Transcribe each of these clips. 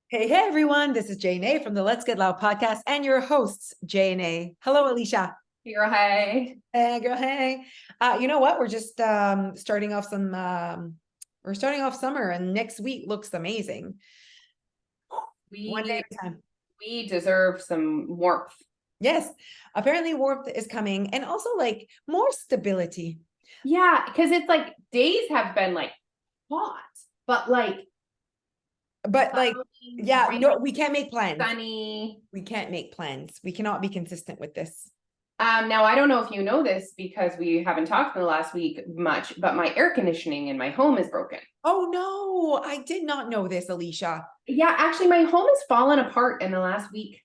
Hey, everyone. This is Jay and A from the Let's Get Loud podcast and your hosts, Jay and A. Hello, Alicia. You're hey. Hey, girl. Hey. You know what? We're just starting off we're starting off summer and next week looks amazing. One day We at a time. we deserve some warmth. Yes. Apparently warmth is coming and also like more stability. Yeah, because it's like days have been like hot, but like But like, cloudy, yeah, rain, no, we can't make plans. sunny. We can't make plans. We cannot be consistent with this. Now I don't know if you know this because we haven't talked in the last week much, but my air conditioning in my home is broken. Oh no, I did not know this, Alicia. Yeah, actually my home has fallen apart in the last week.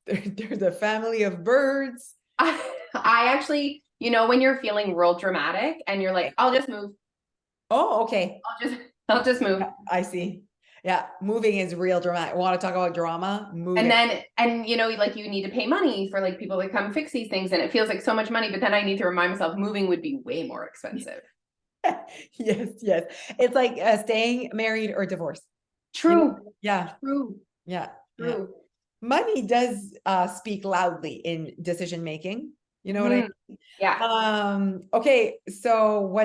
There's a family of birds. I actually, when you're feeling real dramatic and you're like, I'll just move. Oh, okay. I'll just move. Yeah, I see. Yeah, moving is real dramatic. Want to talk about drama? And Moving. then, like you need to pay money for like people to come fix these things, and it feels like so much money, but then I need to remind myself moving would be way more expensive. Yes, yes. It's like staying married or divorced. You know? True, Yeah, true, yeah, yeah. true. Money does speak loudly in decision making. You know what I Mhm. Yeah. Okay, so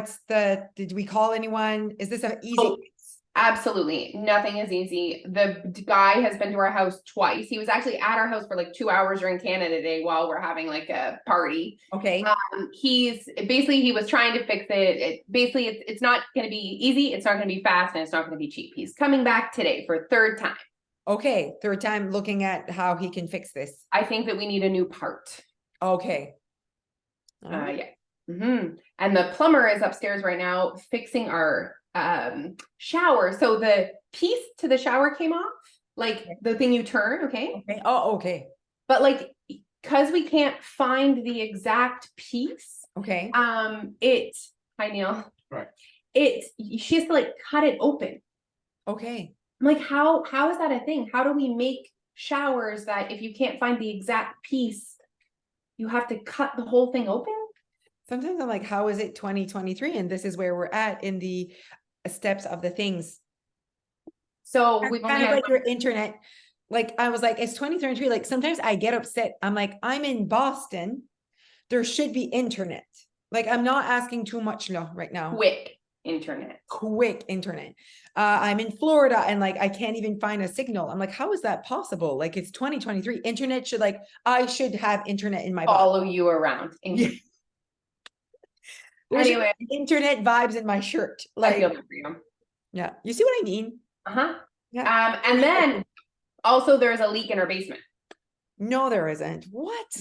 did we call anyone? Is this an easy? Oh, absolutely. Nothing is easy. The guy has been to our house twice. He was actually at our house for like 2 hours during Canada Day while we're having like a party. Okay. He was trying to fix it. It's not going to be easy. It's not going to be fast, and it's not going to be cheap. He's coming back today for a third time. Okay, third time looking at how he can fix this. I think that we need a new part. Okay. All right. Yeah. And the plumber is upstairs right now fixing our shower. So the piece to the shower came off, like the thing you turn, okay? Okay. Oh, okay. But like, because we can't find the exact piece, Okay. hi Neil. Right. She has to like cut it open. Okay. I'm like, how is that a thing? How do we make showers that if you can't find the exact piece, you have to cut the whole thing open? Sometimes I'm like, how is it 2023? And this is where we're at in the steps of the things. So That's we've only kind of had like your internet. Like I was like, it's 2023. Like sometimes I get upset. I'm like, I'm in Boston. There should be internet. Like I'm not asking too much no right now. quick internet. Quick internet. I'm in Florida and like I can't even find a signal. I'm like, how is that possible? Like it's 2023. Internet should like I should have internet in my body. Follow you around. Yeah. There's Anyway, internet vibes in my shirt. I Like, feel that for you. yeah, you see what I mean? Uh-huh. Yeah. And then also there's a leak in our basement. No, there isn't. What?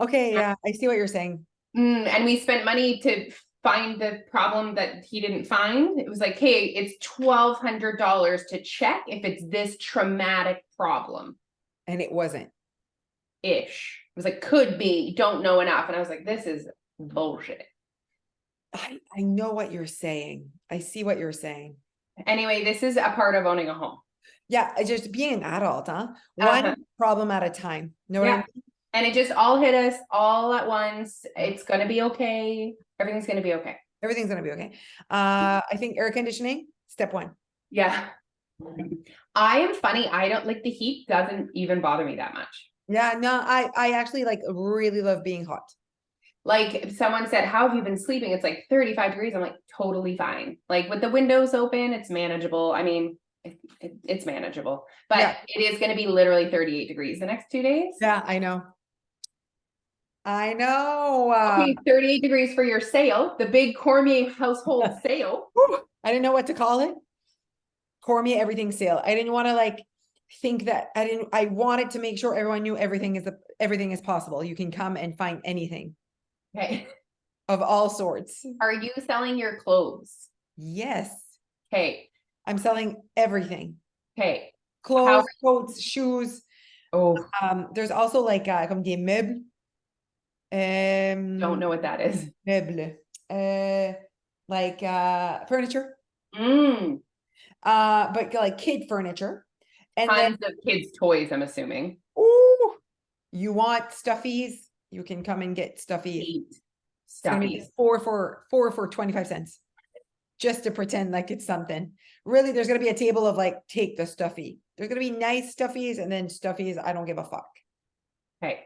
Okay, yeah, I see what you're saying. And we spent money to find the problem that he didn't find. It was like, hey, it's $1,200 to check if it's this traumatic problem. And it wasn't. Ish. It was like, could be, don't know enough. And I was like, this is bullshit. I know what you're saying. I see what you're saying. Anyway, this is a part of owning a home. Yeah, just being an adult, huh? One problem at a time. Know what I mean? And it just all hit us all at once. It's gonna be okay. Everything's gonna be okay. Everything's gonna be okay. I think air conditioning, step one. Yeah. I am funny. I don't like the heat doesn't even bother me that much. Yeah, no, I actually like really love being hot. Like if someone said, how have you been sleeping? It's like 35 degrees. I'm like, totally fine. Like with the windows open, it's manageable. I mean, it's manageable, but Yeah. it is going to be literally 38 degrees the next 2 days. Yeah, I know. I know. Okay, 38 degrees for your sale, the big Cormier household sale. I didn't know what to call it. Cormier everything sale. I didn't want to like think that I wanted to make sure everyone knew everything is possible. You can come and find anything. Okay. Of all sorts. Are you selling your clothes? Yes. Okay. I'm selling everything. Okay. Clothes, coats, shoes. Oh. There's also like comme des meubles. Don't know what that is. Meubles. Like furniture. But like kid furniture. And tons of kids' toys, I'm assuming. Ooh, you want stuffies? You can come and get stuffies. Stuffies. 4 for 25 cents. just to pretend like it's something. Really, there's gonna be a table of like, take the stuffy. There's gonna be nice stuffies and then stuffies, I don't give a fuck. Okay.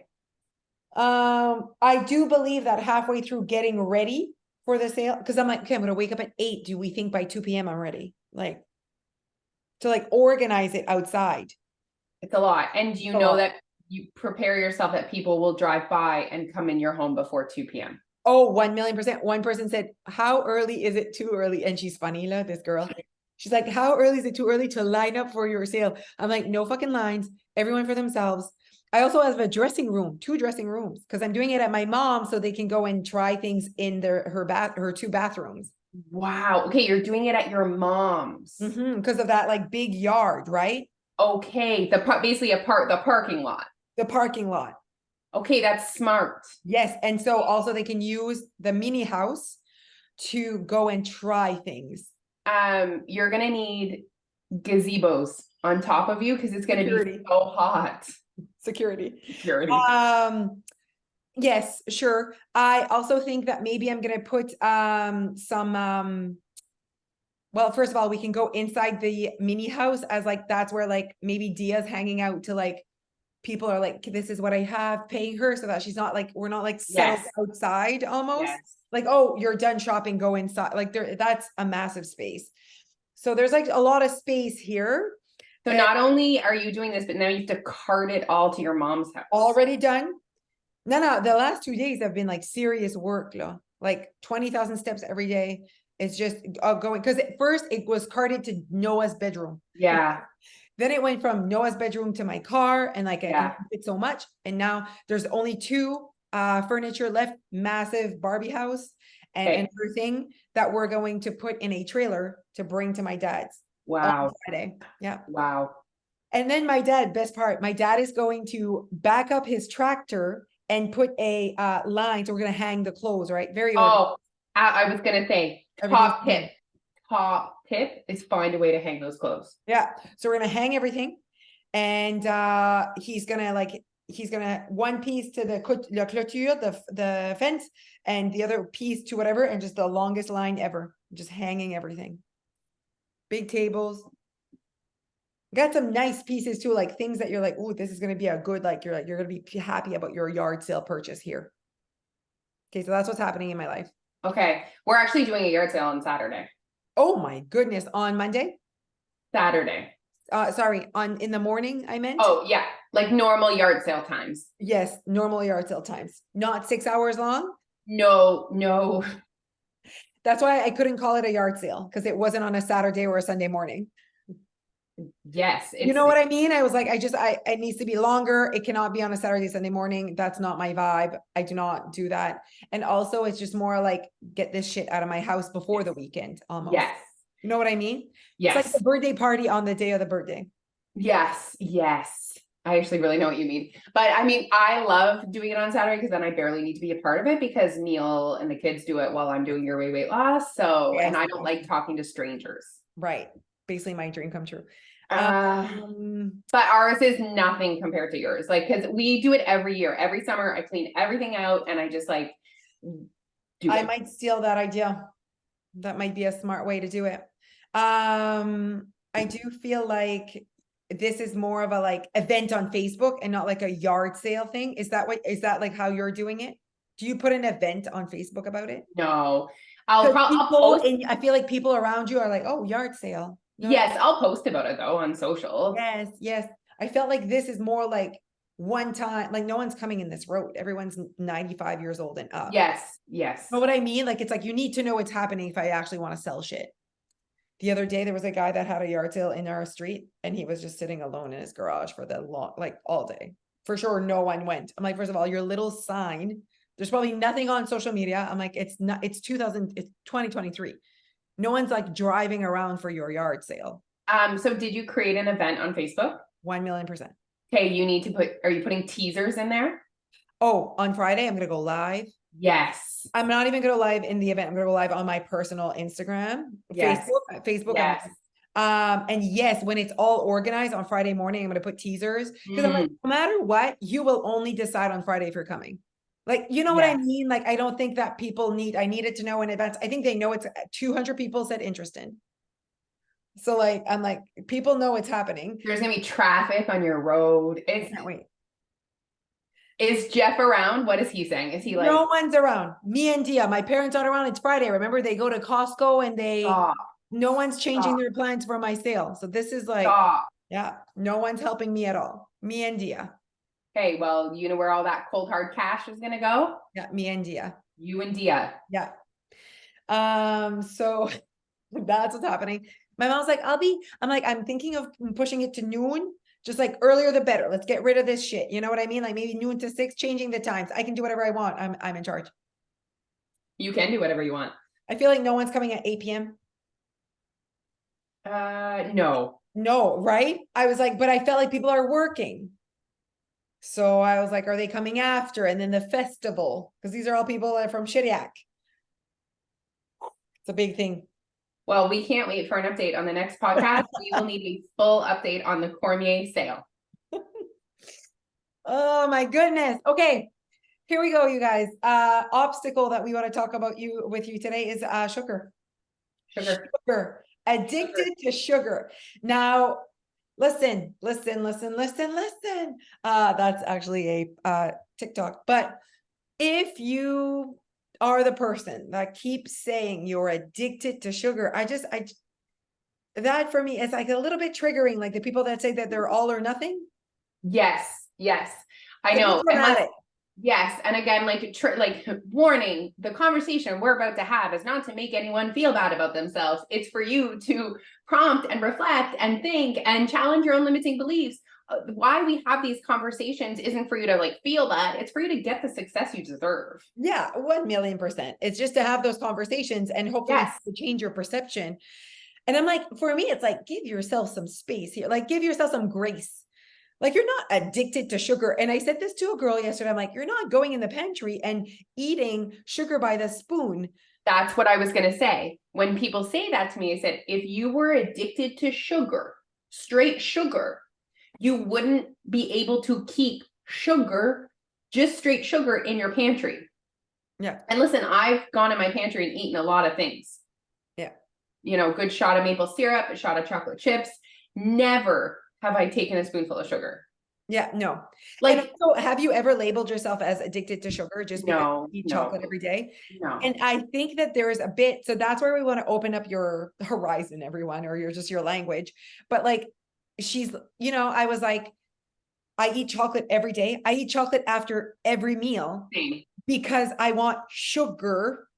I do believe that halfway through getting ready for the sale, because I'm like, okay, I'm gonna wake up at 8. Do we think by 2 p.m. I'm ready? Like, to like organize it outside. It's a lot. And you A know lot. that you prepare yourself that people will drive by and come in your home before 2 p.m. Oh, 1,000,000%. One person said, how early is it too early? And she's funny, this girl. She's like, how early is it too early to line up for your sale? I'm like, no fucking lines, everyone for themselves. I also have a dressing room, 2 dressing rooms, because I'm doing it at my mom so they can go and try things in her 2 bathrooms. Wow. Okay, you're doing it at your mom's. Because of that like big yard, right? Okay, basically the parking lot. The parking lot. Okay, that's smart. Yes, and so also they can use the mini house to go and try things. You're gonna need gazebos on top of you because it's gonna Security. be so hot. Security. Security. Yes, sure. I also think that maybe I'm gonna put some well, first of all, we can go inside the mini house as like that's where like maybe Dia's hanging out to like people are like, this is what I have, paying her so that she's not like, we're not like settled Yes. outside almost. Yes. Like, oh, you're done shopping, go inside. Like that's a massive space. So there's like a lot of space here. So not only are you doing this, but now you have to cart it all to your mom's house. Already done. No, the last 2 days have been like serious work, like 20,000 steps every day. It's just going, because at first it was carted to Noah's bedroom. Yeah. Then it went from Noah's bedroom to my car, and like I can fit so much. And now there's only 2 furniture left, massive Barbie house and everything that we're going to put in a trailer to bring to my dad's. Wow. On Friday. Yeah. Wow. And then my dad, best part, my dad is going to back up his tractor and put a line. So we're gonna hang the clothes, right? Very Oh, I was gonna say top Everything's- tip. Top tip is find a way to hang those clothes. Yeah. So we're gonna hang everything. And he's gonna one piece to the clôture, the fence, and the other piece to whatever, and just the longest line ever, just hanging everything. Big tables. Got some nice pieces too, like things that you're like, oh, this is gonna be a good, like you're gonna be happy about your yard sale purchase here. Okay, so that's what's happening in my life. Okay, we're actually doing a yard sale on Saturday. Oh my goodness, on Monday? Saturday. Sorry, in the morning, I meant? Oh yeah, like normal yard sale times. Yes, normal yard sale times, not 6 hours long. No. That's why I couldn't call it a yard sale, because it wasn't on a Saturday or a Sunday morning. Yes. You know what I mean? I was like, it needs to be longer. It cannot be on a Saturday, Sunday morning. That's not my vibe. I do not do that. And also it's just more like, get this shit out of my house before the weekend almost. Yes. You know what I mean? Yes. It's like the birthday party on the day of the birthday. Yes. I actually really know what you mean. But I mean, I love doing it on Saturday because then I barely need to be a part of it because Neil and the kids do it while I'm doing your weight loss. So, Yes. And I don't like talking to strangers. Right. Basically my dream come true. But ours is nothing compared to yours. Like, cause we do it every year, every summer, I clean everything out and I just like, I might steal that idea. That might be a smart way to do it. I do feel like this is more of a like event on Facebook and not like a yard sale thing. Is that like how you're doing it? Do you put an event on Facebook about it? No, I'll post. And I feel like people around you are like, oh, yard sale. No. Yes, I'll post about it though on social. Yes. I felt like this is more like one time, like no one's coming in this road. Everyone's 95 years old and up. Yes. Know what I mean? Like, it's like, you need to know what's happening if I actually want to sell shit. The other day, there was a guy that had a yard sale in our street and he was just sitting alone in his garage for like all day. For sure, no one went. I'm like, first of all, your little sign, there's probably nothing on social media. I'm like, it's 2023. No one's like driving around for your yard sale. So did you create an event on Facebook? 1,000,000%. Okay, you need to are you putting teasers in there? Oh, on Friday, I'm going to go live. Yes. I'm not even going to live in the event. I'm going to go live on my personal Instagram, Facebook. Yes. And yes, when it's all organized on Friday morning, I'm going to put teasers because I'm like, no matter what, you will only decide on Friday if you're coming. Like, you know what I Yes. mean? Like, I don't think that I needed to know in advance. I think they know it's 200 people said interested. So like, I'm like, people know it's happening. There's gonna be traffic on your road. I can't wait. Is Jeff around? What is he saying? Is he like, No one's around. Me and Dia, my parents aren't around. It's Friday. Remember, they go to Costco and stop, no one's changing stop, their plans for my sale. So this is like, stop? yeah, no one's helping me at all. Me and Dia. Okay, well, you know where all that cold hard cash is gonna go? Yeah, me and Dia. You and Dia. Yeah. So that's what's happening. My mom's like, I'm like, I'm thinking of pushing it to noon, just like earlier the better. Let's get rid of this shit. You know what I mean? Like maybe noon to 6, changing the times. I can do whatever I want. I'm in charge. You can do whatever you want. I feel like no one's coming at 8 p.m. No. No, right? I was like, but I felt like people are working. So I was like, are they coming after? And then the festival, because these are all people that are from Shediac. It's a big thing. Well, we can't wait for an update on the next podcast. We will need a full update on the Cormier sale. Oh my goodness. Okay. Here we go, you guys. Obstacle that we want to talk about with you today is sugar. Sugar. Addicted to sugar. Now, listen. That's actually a TikTok. But if you are the person that keeps saying you're addicted to sugar, that for me is like a little bit triggering, like the people that say that they're all or nothing. Yes, yes. I It's a bit know. dramatic. Yes, and again, like warning, the conversation we're about to have is not to make anyone feel bad about themselves. It's for you to prompt and reflect and think and challenge your own limiting beliefs. Why we have these conversations isn't for you to like feel bad. It's for you to get the success you deserve. Yeah, 1,000,000%. It's just to have those conversations and hopefully Yes. to change your perception. And I'm like, for me, it's like, give yourself some space here. Like, give yourself some grace. Like, you're not addicted to sugar. And I said this to a girl yesterday. I'm like, you're not going in the pantry and eating sugar by the spoon. That's what I was going to say. When people say that to me, I said, if you were addicted to sugar, straight sugar, you wouldn't be able to keep sugar, just straight sugar in your pantry. Yeah. And listen, I've gone in my pantry and eaten a lot of things. Yeah. You know, good shot of maple syrup, a shot of chocolate chips. Never have I taken a spoonful of sugar. Yeah, no. Like, so have you ever labeled yourself as addicted to sugar just because you eat chocolate every day? No. And I think that there is a bit, so that's where we want to open up your horizon, everyone, or your language. But like, I was like, I eat chocolate every day. I eat chocolate after every meal because I want sugar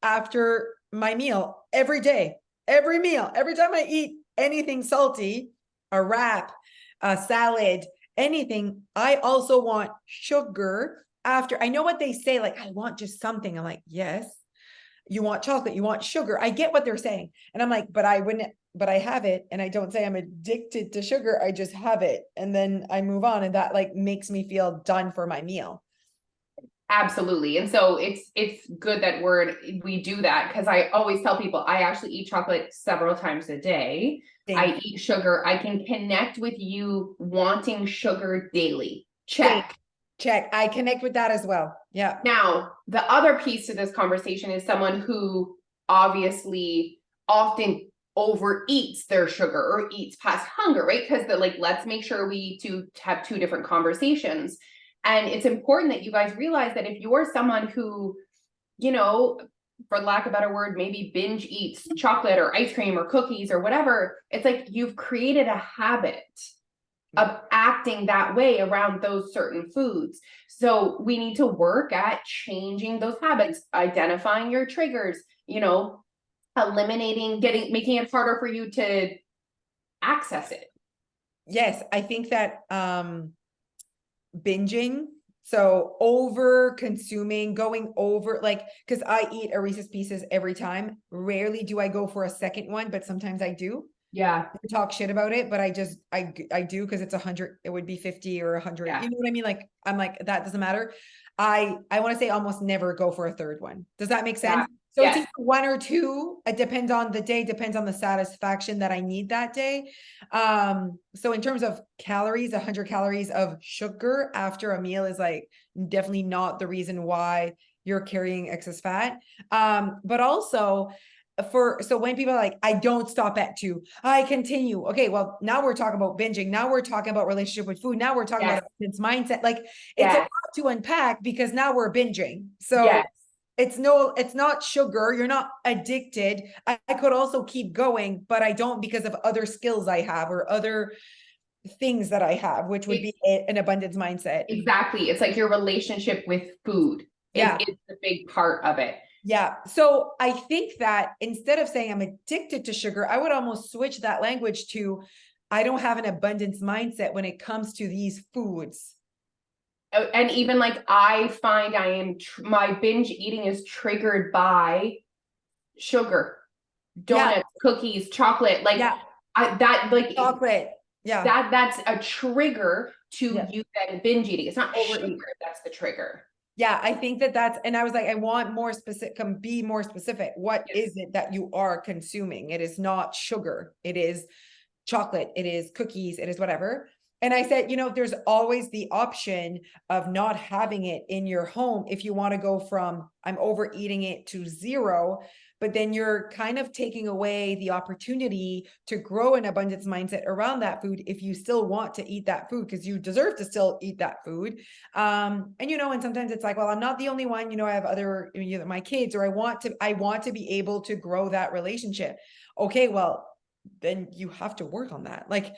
after my meal every day, every meal, every time I eat anything salty, a wrap, a salad, anything, I also want sugar after. I know what they say, like, I want just something. I'm like, yes, you want chocolate, you want sugar. I get what they're saying. And I'm like, but I have it. And I don't say I'm addicted to sugar. I just have it. And then I move on. And that like makes me feel done for my meal. Absolutely. And so it's good that we do that, because I always tell people I actually eat chocolate several times a day. Same. I eat sugar. I can connect with you wanting sugar daily. Check. I connect with that as well. Yeah. Now, the other piece to this conversation is someone who obviously often overeats their sugar or eats past hunger, right? Because let's make sure we have two different conversations. And it's important that you guys realize that if you're someone who, for lack of a better word, maybe binge eats chocolate or ice cream or cookies or whatever, it's like you've created a habit of acting that way around those certain foods. So we need to work at changing those habits, identifying your triggers, eliminating, making it harder for you to access it. Yes, I think that binging, so over consuming, going over, like, because I eat a Reese's Pieces every time. Rarely do I go for a second one, but sometimes I do. Yeah. I talk shit about it, but I do because it's 100, it would be 50 or 100. Yeah. You know what I mean? Like, I'm like, that doesn't matter. I want to say almost never go for a third one. Does that make sense? So it's either one or two. It depends on the day, depends on the satisfaction that I need that day. So in terms of calories, 100 calories of sugar after a meal is like definitely not the reason why you're carrying excess fat. But also so when people are like, I don't stop at 2, I continue. Okay, well, now we're talking about binging. Now we're talking about relationship with food. Now we're talking about abundance mindset. Like it's a lot to unpack because now we're binging. So it's not sugar. You're not addicted. I could also keep going, but I don't because of other skills I have or other things that I have, which would be an abundance mindset. Exactly. It's like your relationship with food is the big part of it. Yeah. So I think that instead of saying I'm addicted to sugar, I would almost switch that language to I don't have an abundance mindset when it comes to these foods. And even like I find I am my binge eating is triggered by sugar, donuts, cookies, chocolate, like that like chocolate. Yeah. That's a trigger to you then binge eating. It's not sugar, that's the trigger. Yeah, I think that's, and I was like, I want more specific, be more specific. What is it that you are consuming? It is not sugar. It is chocolate. It is cookies. It is whatever. And I said, there's always the option of not having it in your home if you want to go from I'm overeating it to 0, but then you're kind of taking away the opportunity to grow an abundance mindset around that food if you still want to eat that food because you deserve to still eat that food. And sometimes it's like, well, I'm not the only one, I have other, my kids, or I want to be able to grow that relationship. Okay, well, then you have to work on that. Like,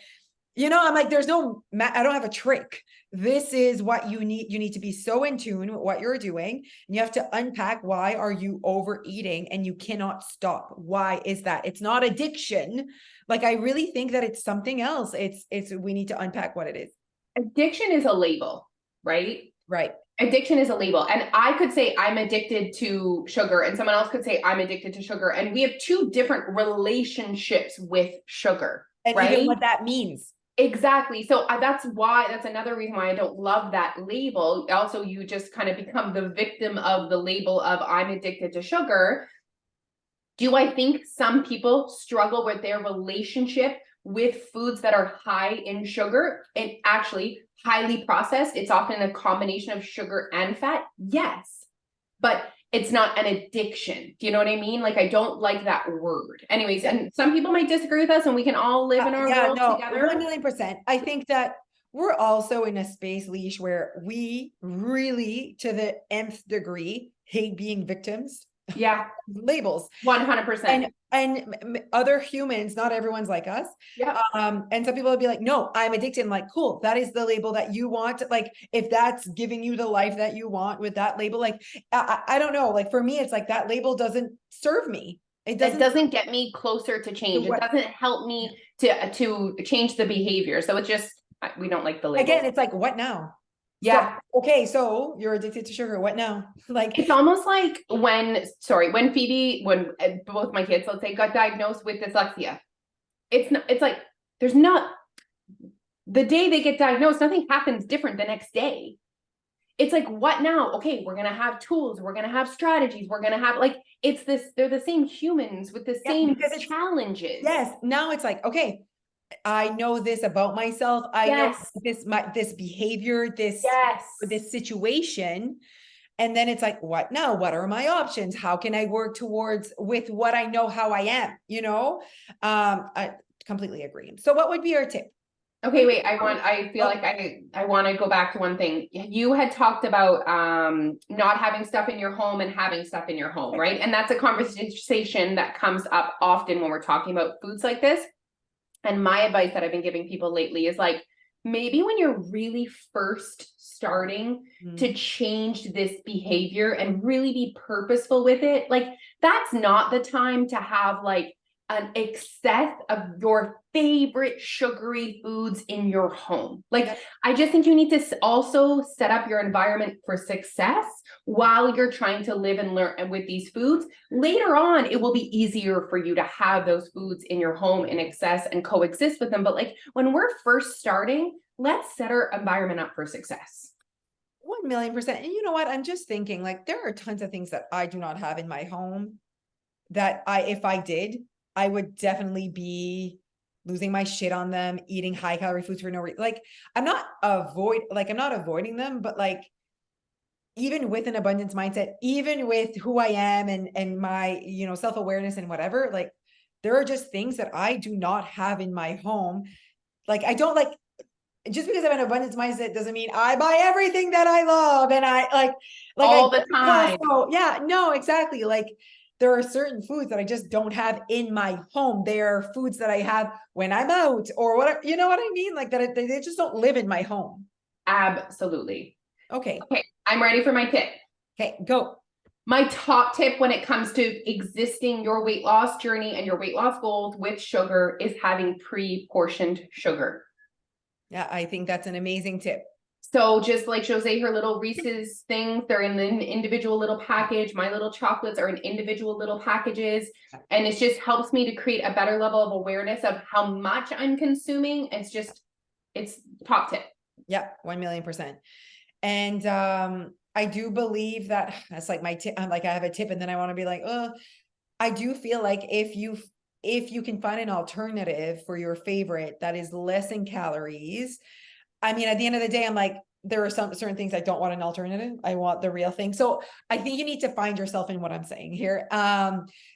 I'm like, I don't have a trick. This is what you need. You need to be so in tune with what you're doing. And you have to unpack why are you overeating and you cannot stop. Why is that? It's not addiction. Like, I really think that it's something else. We need to unpack what it is. Addiction is a label, right? Right. Addiction is a label. And I could say I'm addicted to sugar and someone else could say I'm addicted to sugar. And we have two different relationships with sugar. And right? even what that means. Exactly. So that's another reason why I don't love that label. Also, you just kind of become the victim of the label of I'm addicted to sugar. Do I think some people struggle with their relationship with foods that are high in sugar and actually highly processed? It's often a combination of sugar and fat. Yes, but it's not an addiction. Do you know what I mean? Like, I don't like that word. Anyways, and some people might disagree with us and we can all live in our world together. 1,000,000%. I think that we're also in a space, Leash, where we really, to the nth degree, hate being victims. Yeah. Labels. 100%. And other humans, not everyone's like us. Yeah. And some people would be like, no, I'm addicted. I'm like, cool. That is the label that you want. Like, if that's giving you the life that you want with that label, like, I don't know. Like, for me, it's like that label doesn't serve me. It doesn't get me closer to change. It doesn't help me to change the behavior. So it's just, we don't like the label. Again, it's like, what now? Yeah. So, okay, so you're addicted to sugar. What now? Like, it's almost like when both my kids, let's say, got diagnosed with dyslexia. It's like there's not the day they get diagnosed, nothing happens different the next day. It's like, what now? Okay, we're gonna have tools, we're gonna have strategies, we're gonna have like they're the same humans with the same challenges. Yes. Now it's like, okay, I know this about myself. I know this behavior, this situation. And then it's like, what now? What are my options? How can I work with what I know how I am? I completely agree. So what would be your tip? Okay, wait, I feel like I want to go back to one thing. You had talked about not having stuff in your home and having stuff in your home, right? And that's a conversation that comes up often when we're talking about foods like this. And my advice that I've been giving people lately is like, maybe when you're really first starting to change this behavior and really be purposeful with it, like that's not the time to have like an excess of your favorite sugary foods in your home. Like, I just think you need to also set up your environment for success while you're trying to live and learn with these foods. Later on, it will be easier for you to have those foods in your home in excess and coexist with them. But like when we're first starting, let's set our environment up for success. 1,000,000%. And you know what? I'm just thinking like there are tons of things that I do not have in my home that if I did, I would definitely be losing my shit on them, eating high calorie foods for no reason. Like I'm not avoiding them, but like even with an abundance mindset, even with who I am and my, self-awareness and whatever, like there are just things that I do not have in my home. Like I don't like, just because I have an abundance mindset doesn't mean I buy everything that I love and I like all I the time. Costco. Yeah, no, exactly. Like there are certain foods that I just don't have in my home. They are foods that I have when I'm out or whatever. You know what I mean? Like that they just don't live in my home. Absolutely. Okay. Okay, I'm ready for my tip. Okay, go. My top tip when it comes to existing your weight loss journey and your weight loss goals with sugar is having pre-portioned sugar. Yeah, I think that's an amazing tip. So just like Jose, her little Reese's things, they're in an individual little package. My little chocolates are in individual little packages. And it just helps me to create a better level of awareness of how much I'm consuming. It's top tip. Yeah, 1,000,000%. And I do believe that that's like my tip. I'm like, I have a tip and then I want to be like, I do feel like if you can find an alternative for your favorite that is less in calories. I mean, at the end of the day, I'm like, there are some certain things I don't want an alternative. I want the real thing. So I think you need to find yourself in what I'm saying here.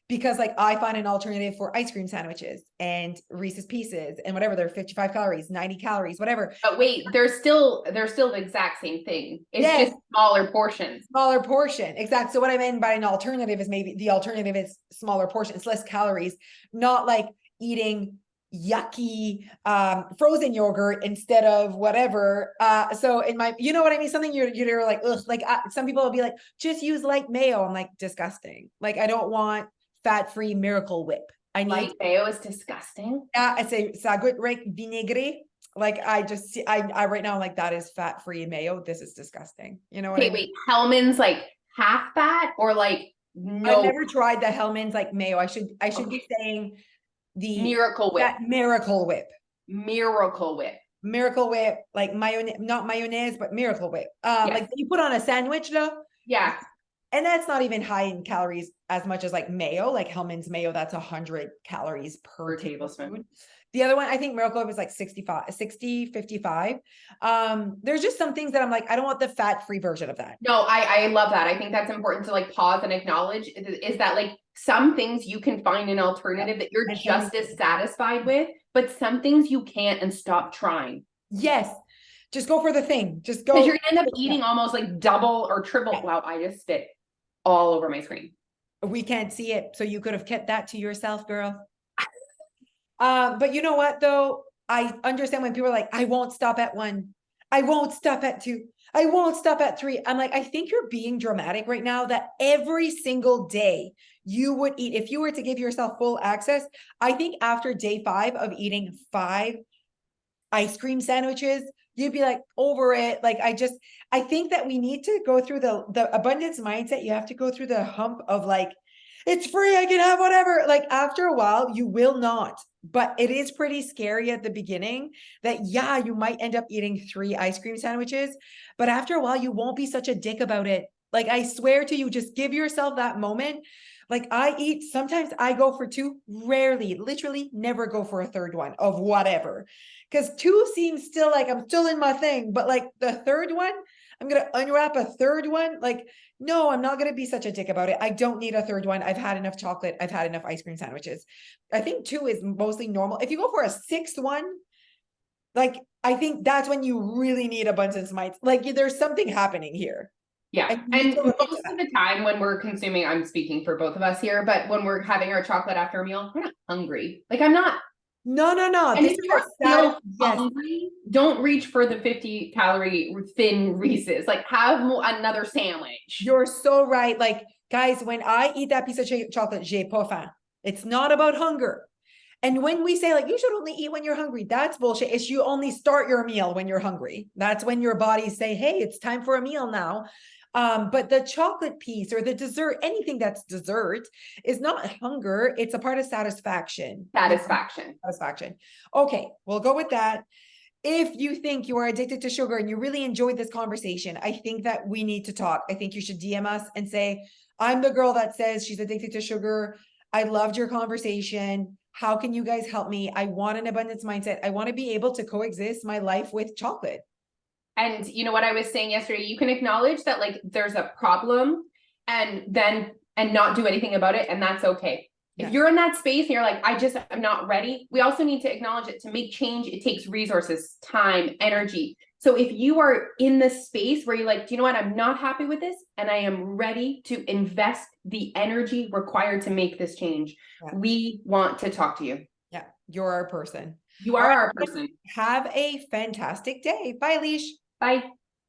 Because like I find an alternative for ice cream sandwiches and Reese's Pieces and whatever, they're 55 calories, 90 calories, whatever. But wait, they're still the exact same thing. It's Yes. just smaller portions. Smaller portion. Exactly. So what I mean by an alternative is maybe the alternative is smaller portion. It's less calories, not like eating yucky frozen yogurt instead of whatever. So in my, you know what I mean? Something you're like, ugh, like some people will be like, just use light mayo. I'm like, disgusting. Like I don't want fat-free Miracle Whip. I need Light mayo is disgusting. yeah, I say sagut rek vinegre. Like I just see, I right now I'm like that is fat-free mayo. This is disgusting. You know what I Okay, mean? wait, Hellman's like half fat or like I've no never tried the Hellman's like mayo. I should be saying the Miracle Whip. that Miracle Whip. Miracle Whip. Miracle Whip, like mayonnaise, not mayonnaise, but Miracle Whip. Yes. Like you put on a sandwich though. Yeah. And that's not even high in calories as much as like mayo, like Hellman's mayo, that's 100 calories per tablespoon. The other one, I think Miracle Whip is like 55. There's just some things that I'm like, I don't want the fat-free version of that. No, I love that. I think that's important to like pause and acknowledge is that like some things you can find an alternative that you're just as satisfied with, but some things you can't and stop trying. Yes. Just go for the thing. Just go. Because you're gonna end up eating almost like double or triple. Yeah. Wow, I just spit all over my screen. We can't see it. So you could have kept that to yourself, girl. But you know what though? I understand when people are like, I won't stop at 1. I won't stop at 2. I won't stop at 3. I'm like, I think you're being dramatic right now that every single day you would eat, if you were to give yourself full access, I think after day 5 of eating 5 ice cream sandwiches, you'd be like over it. Like, I think that we need to go through the abundance mindset. You have to go through the hump of like, it's free, I can have whatever. Like after a while, you will not. But it is pretty scary at the beginning that, yeah, you might end up eating 3 ice cream sandwiches. But after a while, you won't be such a dick about it. Like, I swear to you, just give yourself that moment. Like sometimes I go for 2, rarely, literally never go for a third one of whatever. Because 2 seems still like I'm still in my thing. But like the third one, I'm going to unwrap a third one. Like, no, I'm not going to be such a dick about it. I don't need a third one. I've had enough chocolate. I've had enough ice cream sandwiches. I think 2 is mostly normal. If you go for a 6th one, like, I think that's when you really need abundance mindset. Like there's something happening here. Yeah. And most of the time when we're consuming, I'm speaking for both of us here, but when we're having our chocolate after a meal, we're not hungry. Like I'm not. No. And if you're still hungry, don't reach for the 50-calorie thin Reese's. Like have another sandwich. You're so right. Like guys, when I eat that piece of chocolate, j'ai pas faim. It's not about hunger. And when we say like, you should only eat when you're hungry, that's bullshit. It's you only start your meal when you're hungry. That's when your body say, hey, it's time for a meal now. But the chocolate piece or the dessert, anything that's dessert is not hunger. It's a part of satisfaction. Satisfaction. Okay, we'll go with that. If you think you are addicted to sugar and you really enjoyed this conversation, I think that we need to talk. I think you should DM us and say, I'm the girl that says she's addicted to sugar. I loved your conversation. How can you guys help me? I want an abundance mindset. I want to be able to coexist my life with chocolate. And you know what I was saying yesterday, you can acknowledge that like there's a problem and not do anything about it. And that's okay. Yeah. If you're in that space and you're like, I'm not ready. We also need to acknowledge it. To make change, it takes resources, time, energy. So if you are in this space where you're like, do you know what? I'm not happy with this and I am ready to invest the energy required to make this change. Yeah. We want to talk to you. Yeah. You're our person. You are our person. Have a fantastic day. Bye, Leash. Bye.